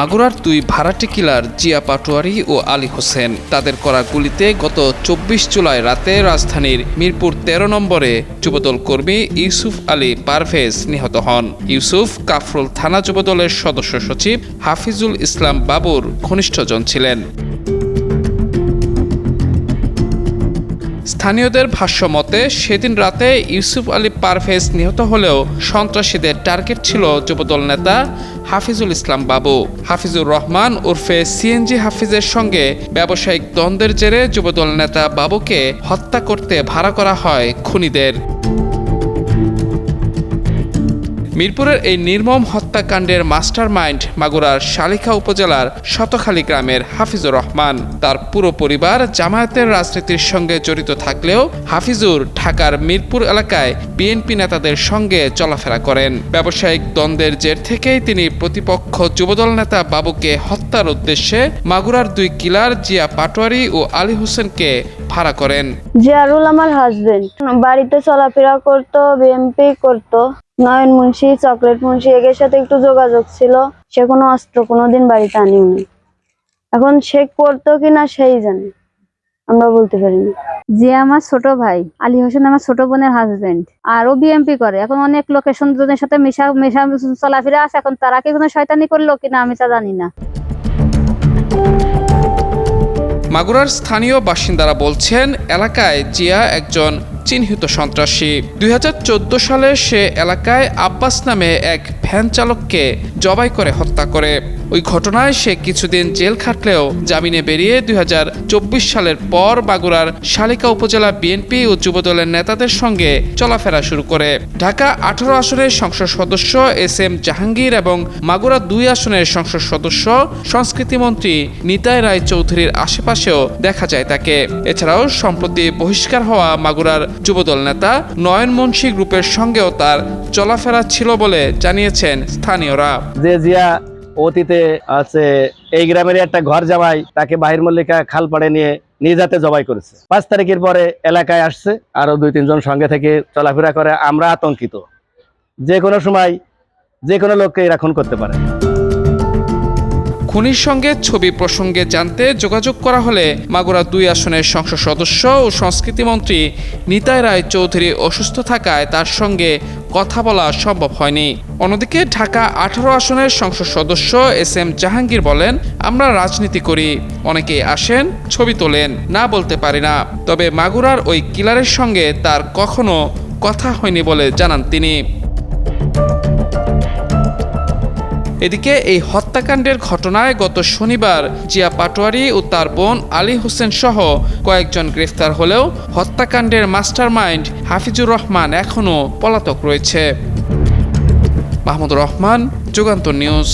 মাগুরার দুই ভাড়াটে কিলার জিয়া পাটোয়ারি ও আলী হোসেন। তাদের করা গুলিতে গত ২৪ জুলাই রাতে রাজধানীর মিরপুর ১৩ নম্বরে যুবদল কর্মী ইউসুফ আলী পারভেজ নিহত হন। ইউসুফ কাফরুল থানা যুবদলের সদস্য সচিব হাফিজুল ইসলাম বাবুর ঘনিষ্ঠজন ছিলেন। স্থানীয়দের ভাষ্য মতে সেদিন রাতে ইউসুফ আলী পারভেজ নিহত হলেও সন্ত্রাসীদের টার্গেট ছিল যুবদল নেতা হাফিজুল ইসলাম বাবু। হাফিজুর রহমান ওরফে সিএনজি হাফিজের সঙ্গে ব্যবসায়িক দ্বন্দ্বের জেরে যুবদল নেতা বাবুকে হত্যা করতে ভাড়া করা হয় খুনিদের। মিরপুরের এই নির্মম হত্যাকাণ্ডের মাস্টারমাইন্ড মাগুরার শালিখা উপজেলার শতখালী গ্রামের হাফিজুর রহমান। তার পুরো পরিবার জামায়াতের রাজনীতির সঙ্গে জড়িত থাকলেও হাফিজুর ঢাকার মিরপুর এলাকায় বিএনপি নেতাদের সঙ্গে চলাফেরা করেন। ব্যবসায়িক দ্বন্দ্বের জের থেকেই তিনি প্রতিপক্ষ যুবদল নেতা বাবুকে হত্যার উদ্দেশ্যে মাগুরার দুই কিলার জিয়া পাটোয়ারি ও আলী হোসেনকে ভাড়া করেন। জিয়ারুল আমার হাজবেন্ড বাড়িতে চলাফেরা করতো, বিএমপি করতো। নয়ন মুন্সি, চকলেট মুন্সি এদের সাথে একটু যোগাযোগ ছিল। সে কোনো অস্ত্র কোনোদিন বাড়িতে আনিনি। এখন সে করতো কিনা সেই জানে, আমরা বলতে পারি না। জিয়া আমার ছোট ভাই, আলী হোসেন আমার ছোট বোনের হাজবেন্ড, আর ও বিএমপি করে। এখন অনেক লোকের সন্তানের সাথে মেশা চলাফেরা আছে। এখন তারা কি কোনো শয়তানি করলো কিনা আমি তা জানি না। মাগুরার স্থানীয় বাসিন্দারা বলছেন, এলাকায় জিয়া একজন চিহ্নিত সন্ত্রাসী। ২০১৪ সালে সে এলাকায় আব্বাস নামে এক ভ্যান চালককে জবাই করে হত্যা করে। ওই ঘটনায় সে কিছুদিন জেল খাটলেও জামিনে বেরিয়ে ২০২৪ সালের পর মাগুরার শালিকা উপজেলা বিএনপি ও যুবদলের নেতাদের সঙ্গে চলাফেরা শুরু করে। ঢাকা ১৮ আসনের সংসদ সদস্য এস.এম. জাহাঙ্গীর এবং মাগুরা ২ আসনের সংসদ সদস্য সংস্কৃতিমন্ত্রী নিতাই রায় চৌধুরীর আশেপাশেও দেখা যায় তাকে। এছাড়াও সম্প্রতি বহিষ্কার হওয়া মাগুরার যুবদল নেতা নয়ন মুন্সি গ্রুপের সঙ্গেও তার চলাফেরা ছিল বলে জানিয়েছেন স্থানীয়রা। যে জিয়া অতীতে আছে এই গ্রামের একটা ঘর জামাই, তাকে বাহির মল্লিকা খাল পাড়ে নিয়ে যাতে জবাই করেছে। ৫ তারিখের পরে এলাকায় আসছে, আরো ২-৩ জন সঙ্গে থেকে চলাফেরা করে। আমরা আতঙ্কিত, যে কোনো সময় যে কোনো লোককে এরা খুন করতে পারে। খুনির সঙ্গে ছবি প্রসঙ্গে জানতে যোগাযোগ করা হলে মাগুরা ২ আসনের সংসদ সদস্য ও সংস্কৃতিমন্ত্রী নিতাই রায় চৌধুরী অসুস্থ থাকায় তার সঙ্গে কথা বলা সম্ভব হয়নি। অন্যদিকে ঢাকা ১৮ আসনের সংসদ সদস্য এস.এম. জাহাঙ্গীর বলেন, আমরা রাজনীতি করি, অনেকেই আসেন, ছবি তোলেন, না বলতে পারি না। তবে মাগুরার ওই কিলারের সঙ্গে তার কখনো কথা হয়নি বলে জানান তিনি। এদিকে এই হত্যাকাণ্ডের ঘটনায় গত শনিবার জিয়া পাটোয়ারি ও তার বোন আলী হোসেন সহ কয়েকজন গ্রেফতার হলেও হত্যাকাণ্ডের মাস্টারমাইন্ড হাফিজুর রহমান এখনও পলাতক রয়েছে। মাহমুদুর রহমান, যুগান্তর নিউজ।